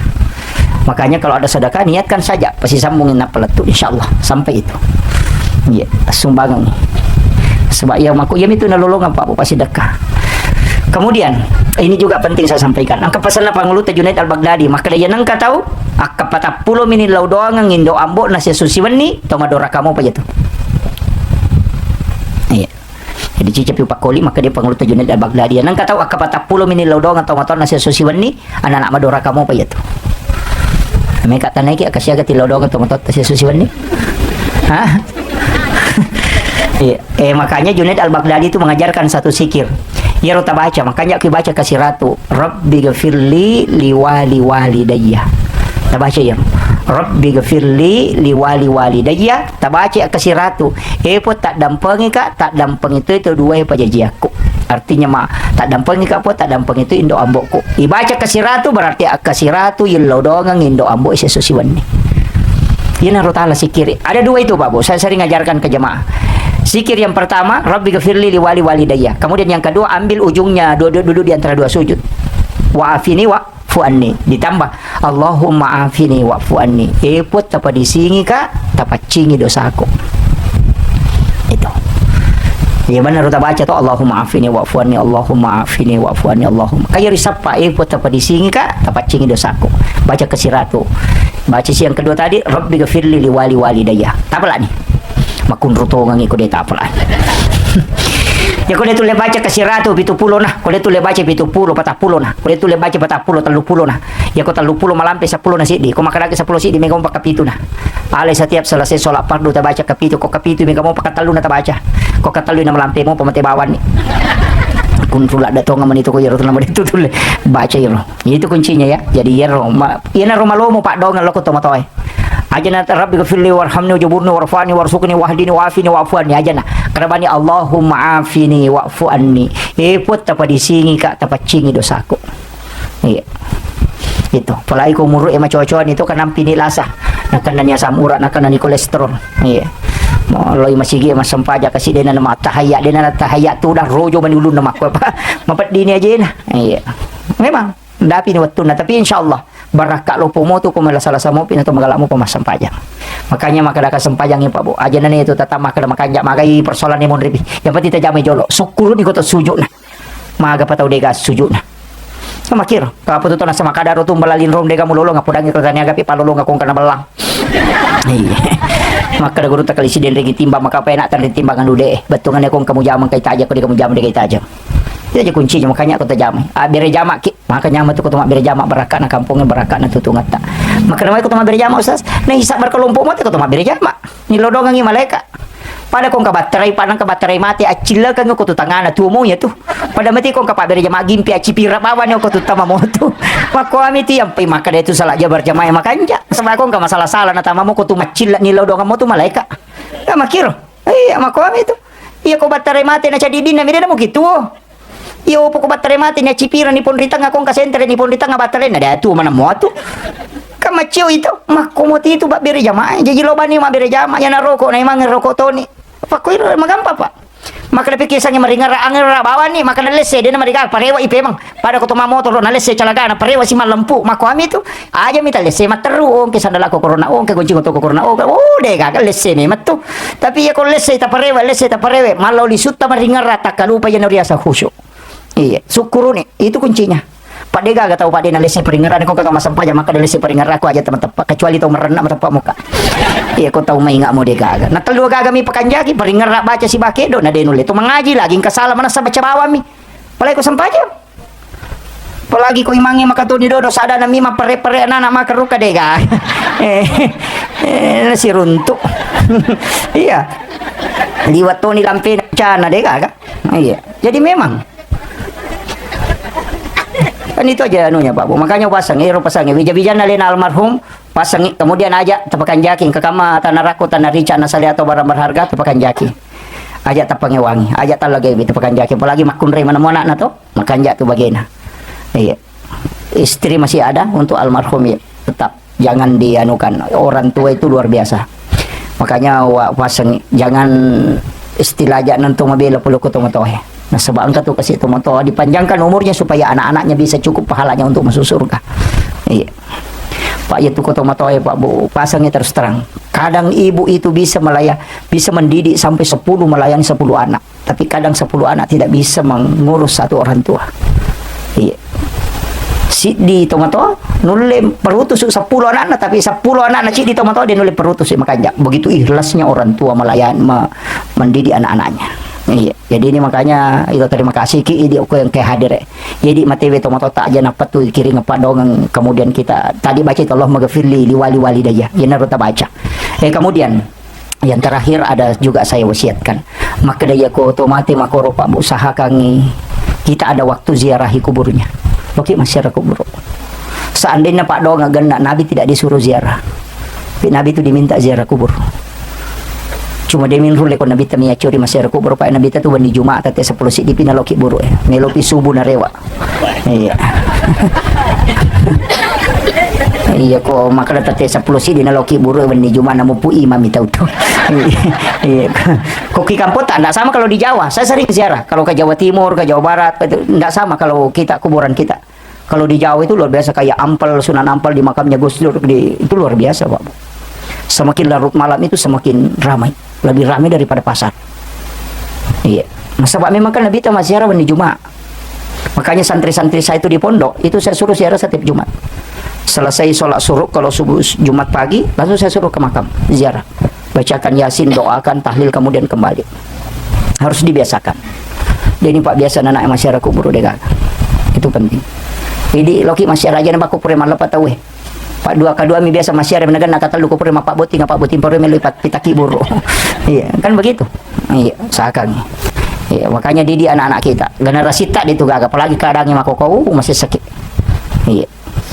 Makanya kalau ada sedekah niatkan saja pasti sambungin apa tu insyaallah sampai itu ya sumbangan sebab yang maku yang itu nolong apa pasti sedekah. Kemudian ini juga penting saya sampaikan. Angka pasal na Pangulo Junaid Al-Baghdadi maka dia nangka tahu akka patap pulo minin law doang ngindo ambo na siya susiwani tomadora kamu pa itu. Iya. Jadi cicip yung pakoli maka dia Pangulo Junaid Al-Baghdadi nangka tahu akka patap pulo minin law doang tomator na siya susiwani anak madora kamu pa itu. May katanay ki akasya gati law doang tomator na siya susiwani. Hah? Makanya Junaid Al-Baghdadi itu mengajarkan satu zikir. Ya rota baca, makanya aku baca kasih ratu Rabbi gafirli liwali walidayya. Tak baca ya Rabbi gafirli liwali walidayya. Tak baca kasih ratu po tak dampengi kak, tak dampeng itu dua pajaji aku. Artinya tak dampengi kak po, tak dampeng itu indo ambokku. Dibaca kasih ratu berarti kasih ratu yellow dongang indo ambok isi susiwan ni. Ini rota ala sikir. Ada dua itu Pak Bu, saya sering ajarkan ke jemaah. Zikir yang pertama, Rabbi ghafirli liwali walidayya. Kemudian yang kedua, ambil ujungnya duduk di antara dua sujud. Wa'afini wa'fu anni. Ditambah Allahumma afini wa'fu anni. Epot tapa disingi ka, tapa cingi dosaku. Itu. Ya benar kita baca tu Allahumma afini wa'fu anni, Allahumma afini wa'fu anni, Allahumma. Kaya risapa epot tapa disingi ka, tapa cingi dosaku. Baca kesiratu. Baca si yang kedua tadi, Rabbi ghafirli liwali walidayya. Tak apalah ni. Makun rutongan iko deta apalan. Ya kau tu le baca kasih ratu 70 nah. Kau tu le baca 70 40 nah. Kau tu le baca 40 30 nah. Ya kau 30 malampe 10 nah sidi. Kau makan lagi 10 sidi mega mau pakai pitu nah. Ale setiap selesai solat fardu ta baca kapitu kau kapitu mega mau pakai talu nah ta baca. Kau katalu na malampe mau pamate bawan ni. Kun pula datang ngaman itu kau ya nama itu tu le baca ya. Itu kuncinya ya. Jadi ya Roma. Ya na Roma lo mau pak dong lo kau tomatoy. Ajana Rabbi ghafirli warhamni wajburni warfani warzuqni wahdini wa'afini wa'fu anni ajana karabani Allahumma afini wa'fu anni put tapa disingi kak tapa cingi dosaku. Iya itu palai ko muru ema cocoan itu kan nampini lasah nakan asam urat nakan kolesterol. Iya Malai masigi mas sempaja kasih dena nama tahayya tu dah rojo manulun nama aku apa mapat dini aja nah. Iya memang dapi ni waktu na tapi insyaallah barakak lopo mo tu ko malasala mo pin atau magala mo pamasam pajang. Makanya makada sempajang Pak Bu. Aja na itu tata makada makanja magai persoalan ni mon ribi. Yang pati tajamay jolo. Sukuru ni ko to sujuk na. Maga pataw dega sujuk na. Sama kira. Kapo to na sa makada ro tumbalalin rom dega mulolo nga pudangi ko kanya gapi palolo nga kung kana belang. Iya. Makada guru ta kalisi den regi timba maka pa enak tan timbang anu de. Betungan kong kamu jamang kay taja ko di kamu jamang de kay taja. Itu aja kuncinya makanya aku terjamai. Bere jamak ki. Makanya mah tu aku bere jamak berakat na kampungnya berakat na tutungat tak. Maka namanya aku bere jamak Ustaz. Nah hisap berkelompok mati aku bere jamak. Ni lodongan ngi malaikat. Pada kong ka baterai panang ka baterai mati acila kan ko tu tangana tu mo ya tu. Pada mati kong ka bere jamak gimpi acipira bawa ni ko tu tama mo tu. Mako ami ti yang pi maka itu salah aja berjamaah makanya. Sebab kong ka masalah salah na tama mo ko tu macila ni lodongan mo tu malaikat. Ya makiro. Iya mako ami tu. Iya ko baterai mati na cadidin na mida mo gitu. Iyo poko baterai mati na cipira ni pondritang akong kasentre ni pondritang baterai na datu mana mo tu. Kamacio itu makomoti itu bak bere jamaah. Jadi loba ni mak bere jamaah ya na rokok na imang rokok toni. Pakoi magampa pak. Maka dapat kisahnya meringar angin bawa ni maka nalese dia na marigal parewa ipe mang. Pada ko tuma motor nalese calaga na parewa si malempu. Mako ami tu aja mita lese materu on ke sandala ko corona on ke gonjing to corona on. Oh de gagal lese ni matu. Tapi ya ko lese ta parewa malau lisut ta meringar rata kalupa ya nuriasa khusyuk. Iya, syukuru nih, itu kuncinya. Pak Dega gak tahu Pak Dega lesi peringaran kau kagak masam pajak maka lesi peringar aku aja teman-teman kecuali tahu merenam tempat muka. Iya, kau tahu mai nggak mau Dega agak. Nah telu agak mi pekanjaki peringar baca si bakedo nah denule itu mengaji lagi kesalahan mana sa baca bawah mi. Palai kau sampaja. Apalagi kau imangi maka tu ni dodo sada na mi ma pere-pere anak maka ruka Dega. Lesi runtuk. Iya. Liwat tu ni lampe cana Dega agak. Iya. Jadi memang kan itu aja anunya Pak Bu. Makanya pasang bija-bija nalina almarhum pasang kemudian aja tepakan jaking ke kama tanah raku tanah rica nasali atau barang berharga tepakan jaki aja tapangnya wangi aja talage tepakan jaki apalagi makun re mana mana na to makan jak tu bagena. Iya istri masih ada untuk almarhum ya tetap jangan dianukan orang tua itu luar biasa Makanya pasang jangan istilah aja nanti mabela puluh kutomoto ya. Nah sebab angka tuh kasih tomoto dipanjangkan umurnya supaya anak-anaknya bisa cukup pahalanya untuk masuk surga. Iya. Pak ya tuh tomoto ya Pak Bu, pasangnya terus terang. Kadang ibu itu bisa bisa mendidik sampai 10 melayani 10 anak. Tapi kadang 10 anak tidak bisa mengurus satu orang tua. Iya. Si di tomato nulis perutus 10 anak tapi 10 anak si di tomato dia nulis perutus makanya begitu ikhlasnya orang tua mendidik anak-anaknya. Iya. Jadi ini makanya itu terima kasih ki aku yang kayak hadir. Jadi matewe tomato tak aja napat tuh kiri ngepak dong kemudian kita tadi baca itu Allah maghfirli li wali daya. Ya naruh baca. Kemudian yang terakhir ada juga saya wasiatkan. Maka daya ko otomate makoro Pak usaha kangi kita ada waktu ziarahi kuburnya. Oke masyarakat kubur. Seandainya Pak Doa nggak Nabi tidak disuruh ziarah. Nabi itu diminta ziarah kubur. Cuma dia minruh lekon Nabi temia curi masyarakat kubur. Pak Nabi itu wani Jumat tete 10 si dipina loki buru melopi subuh narewa. Iya. Iya kok maka tete 10 si dina loki buru wani Jumat namu pu imam itu tuh. Iya. Koki kampung tak enggak sama kalau di Jawa. Saya sering ziarah. Kalau ke Jawa Timur, ke Jawa Barat itu enggak sama kalau kita kuburan kita. Kalau di Jawa itu luar biasa kayak Ampel, Sunan Ampel di makamnya Gus Dur itu luar biasa, Pak. Semakin larut malam itu semakin ramai, lebih ramai daripada pasar. Iya. Masa Pak memang kan Nabi itu masih ziarah di Jumat. Makanya santri-santri saya itu di pondok, itu saya suruh ziarah setiap Jumat. Selesai sholat suruh kalau subuh Jumat pagi, langsung saya suruh ke makam ziarah. Bacakan Yasin, doakan, tahlil, kemudian kembali. Harus dibiasakan. Jadi Pak biasa anak masyarakat kubur dega. Itu penting. Jadi loki masyarakat aja nampak kupure malah tahu Pak kedua mi biasa masyarakat menegan nak kata lu kupure Pak Boting pore melipat pitaki buru. Iya, kan begitu. Iya, seakan. Iya, makanya didik anak-anak kita. Generasi tak itu gak apalagi kadangnya makoko masih sakit. Iya.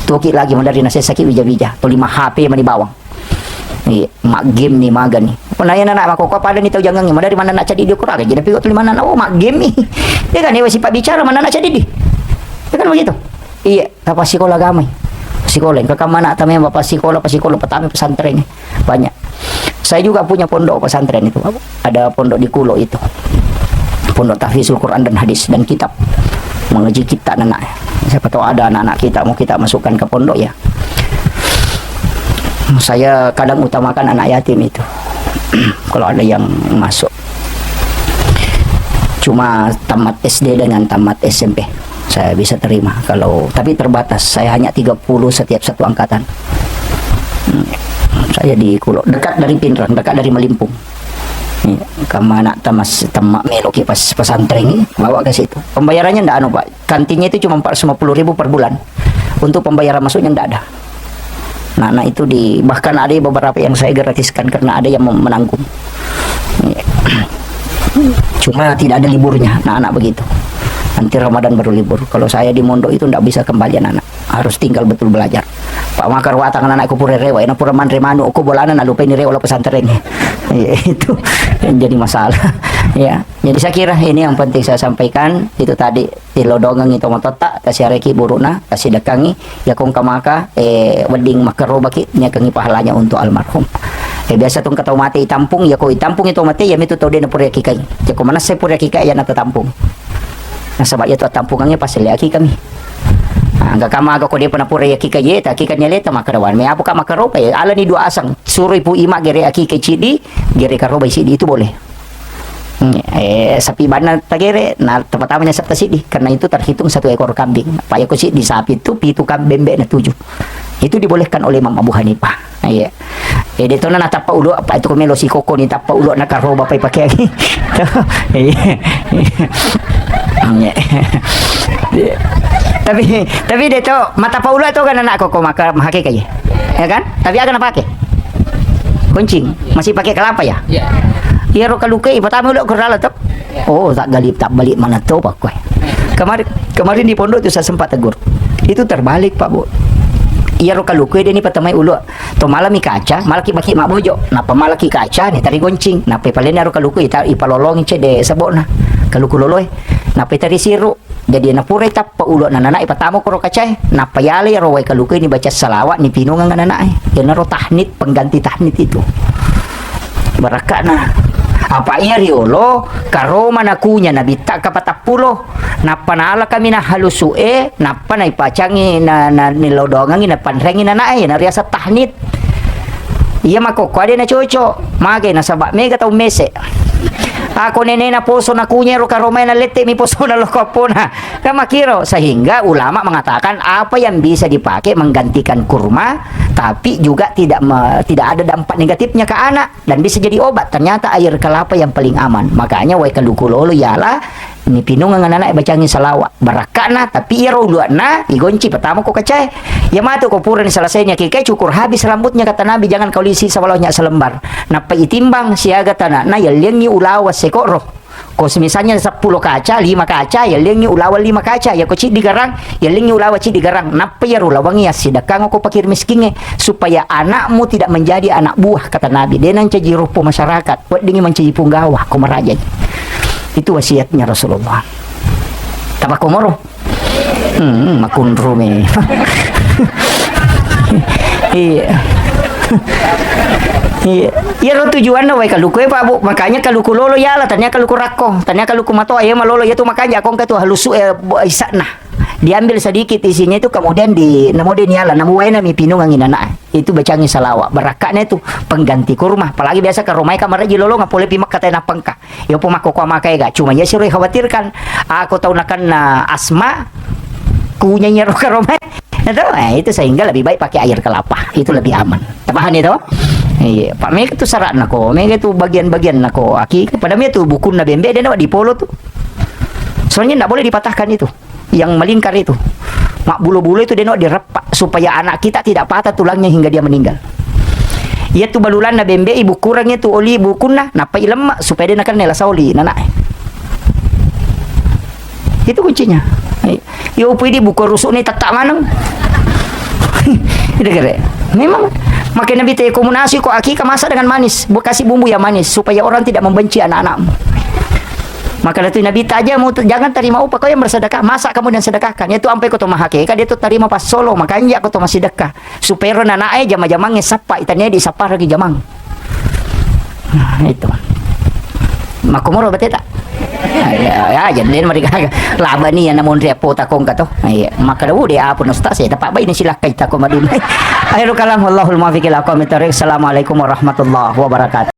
Tuki lagi dari nasi sakit bija-bija. Tu 5 HP mani bawang. Iya, mak game nih maga nih. Penanya anak makoko pada nih tahu jangan dari mana nak jadi dia kurang aja tapi kok tu 5 anak mak game nih. Dia kan dia sifat bicara mana nak jadi dia. Ya kan begitu. Iya, apa sekolah gamai. Sekolah ke mana tamnya bapak sekolah pertama pesantren banyak. Saya juga punya pondok pesantren itu. Ada pondok di Kulo itu. Pondok tahfizul Quran dan hadis dan kitab. Mengaji kitab anak. Siapa tahu ada anak-anak kita mau kita masukkan ke pondok ya. Saya kadang utamakan anak yatim itu. Kalau ada yang masuk. Cuma tamat SD dengan tamat SMP. Saya bisa terima kalau tapi terbatas saya hanya 30 setiap satu angkatan. Saya di Kulo dekat dari Pinrang dekat dari Melimpung kemana temak meloki pas pesantren ini bawa ke situ pembayarannya ndak anu Pak kantinnya itu cuma 450.000 per bulan untuk pembayaran masuknya ndak ada nah itu bahkan ada beberapa yang saya gratiskan karena ada yang menanggung cuma tidak ada liburnya anak begitu. Nanti Ramadan baru libur. Kalau saya di mondok itu tidak bisa kembali anak. Harus tinggal betul belajar. Pak makar watangan anakku pura rewa. Ina pura man remanu. Aku bolana nak lupa ini rewa pesantrennya. Itu yang jadi masalah. Ya. Jadi saya kira ini yang penting saya sampaikan. Itu tadi tilodongang itu mototak. Kasih reki buruna. Kasih dekangi. Ya kong kamaka. Wedding makaro baki. Nyakangi pahalanya untuk almarhum. Biasa tong kata mati itampung. Ya ko itampung itu mati. Ya itu tahu dia na pura kikai. Ya ko mana saya pura kikai ya na tampung. Nah sebab itu tampungannya pasti lagi kami. Angga kama agak ko dia pernah pura yaki kaje ta kikannya leta makarawan. Me apo ka makaroba ya ala ni dua asang. Suruh ibu ima gere aki kecidi, gere karoba sidi itu boleh. Sapi bana tagere nah pertamanya sabta sidi karena itu terhitung 1 ekor kambing. Pak yako sidi sapi itu pitu kambing bembe na 7. Itu dibolehkan oleh Imam Abu Hanifah. Iya. Dito na natapa ulo apa itu kumelo si koko ni tapa ulo na karoba pa pakai lagi. Tapi dito mata paulo itu kan anak koko maka pakai kayak ya kan tapi akan pakai kuncing masih pakai kelapa ya iya roka lukai pertama ulo kerala tuh oh tak galip tak balik mana tuh pak kemarin di pondok itu saya sempat tegur itu terbalik Pak Bu iya roka lukai dia ni pertama ulo to malam kaca malaki baki mak bojo napa malaki kaca ni tari goncing napa palena roka lukai ta ipalolongin cede sabona kaluku loloy napa tari siru jadi na pure tap pa ulo na nanay patamo ko ro kacay napayali ro way kalukoy ni baca salawat ni pinungan nga nanay yan ro tahnit pengganti tahnit itu barakana apa iya riolo karoma na kunya na bita kapatapulo napanala kami na halusue napa na ipacangi na nilodongangi na panrengi na naay na riasa tahnit iya makokwade na chocho magay na sabak mega tau mese ako nene na poso na kunya ro karomay na lete mi poso na lokapo na kamakiro sehingga ulama mengatakan apa yang bisa dipakai menggantikan kurma tapi juga tidak ada dampak negatifnya ke anak dan bisa jadi obat ternyata air kelapa yang paling aman makanya wai kalukulolo yala ini pinungan anak bacangin salawat barakana tapi iro na igonci pertama ko kacai ya matu ko puran selesainya kikai cukur habis rambutnya kata Nabi jangan kau lisi sawalahnya selembar napa itimbang siaga tanah na yalengi ulawas sekoro ko misalnya 10 kaca 5 kaca yalengi ulawa 5 kaca ya ko ci digarang yalengi ulawa ci digarang napa ya rulawangi ya sidakang ko pakir miskinge supaya anakmu tidak menjadi anak buah kata Nabi denang caji rupo masyarakat buat dingin mencaji punggawah ko marajay itu wasiatnya Rasulullah tabakomoro makun rume iya iya lo tujuan wai kaluku Pak Bu makanya kaluku lolo ya lah tanya kaluku rako tanya kaluku mato ayam malolo ya tuh makanya akong katu halusu isakna diambil sedikit isinya itu kemudian di namudian nyala namuwaina mi pinung angin anak itu bacangi salawat barakatnya itu pengganti kurma apalagi biasa ke rumah kamar aja lolo nggak boleh pimak kata napangka ya pemako kwa makai gak cuma ya sih khawatirkan aku tahu nakan asma kunya nyerok ke rumah itu sehingga lebih baik pakai air kelapa itu lebih aman paham itu iya Pak Mega itu syarat nako Mega itu bagian-bagian nako aki pada Mega itu buku na bembe dia di polo tuh soalnya nggak boleh dipatahkan itu yang melingkar itu mak bulu-bulu itu dia direpak supaya anak kita tidak patah tulangnya hingga dia meninggal ia tuh balulan na bembe ibu kurangnya tuh oli ibu kunna napa lemak supaya dia nakan nela sauli nana itu kuncinya ya upu ini buku rusuk nih tak manang itu kere memang makin nabi teh komunasi kok aki masak dengan manis kasih bumbu yang manis supaya orang tidak membenci anak-anakmu maka itu Nabi aja mau jangan terima upah kau yang bersedekah masak kamu dan sedekahkan itu sampai kau mahake kan dia tuh terima pas solo makanya kau masih sedekah supaya anak jama-jamangnya sapa itannya di sapa lagi jamang nah, itu makumuro beteta ya jadi mereka laba nih yang namun repo takong kato maka dawu dia pun ustaz ya dapat baik ini silakan takong madun akhirul kalam wallahul muwaffiq ila aqwamit thoriq assalamualaikum warahmatullahi wabarakatuh